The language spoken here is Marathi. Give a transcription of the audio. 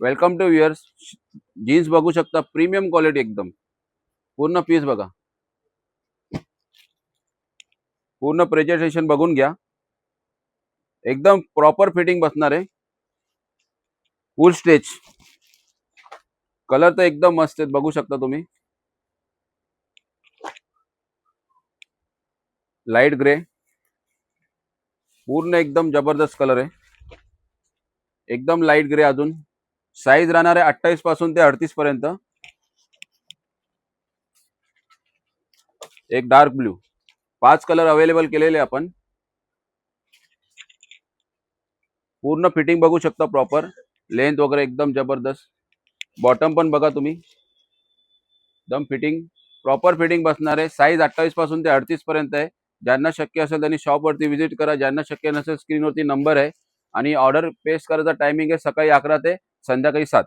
Welcome to viewers. जीन्स बघू शकता, प्रीमियम क्वालिटी एकदम. पूर्ण पीस बघा, पूर्ण प्रेझेंटेशन बघून घ्या. एकदम प्रॉपर फिटिंग बसणार आहे. फुल स्ट्रेच. कलर तर एकदम मस्त आहेत, बघू शकता तुम्ही. लाईट ग्रे, पूर्ण एकदम जबरदस्त कलर आहे. एकदम लाईट ग्रे. अजून साईज राहणार आहे 28 पासून ते 38 पर्यंत. एक डार्क ब्ल्यू. 5 कलर अवेलेबल केलेले आपण. पूर्ण फिटिंग बघू शकता, प्रॉपर लेंथ वगैरे एकदम जबरदस्त. बॉटम पण बघा तुम्ही, एकदम फिटिंग, प्रॉपर फिटिंग बसणार आहे. साईज 28 पासून ते 38 पर्यंत आहे. ज्यांना शक्य असेल त्यांनी शॉपवरती व्हिजिट करा. ज्यांना शक्य नसेल स्क्रीनवरती नंबर आहे आणि ऑर्डर प्लेस करायचा टायमिंग आहे सकाळी 11 ते संध्याकाळी 7.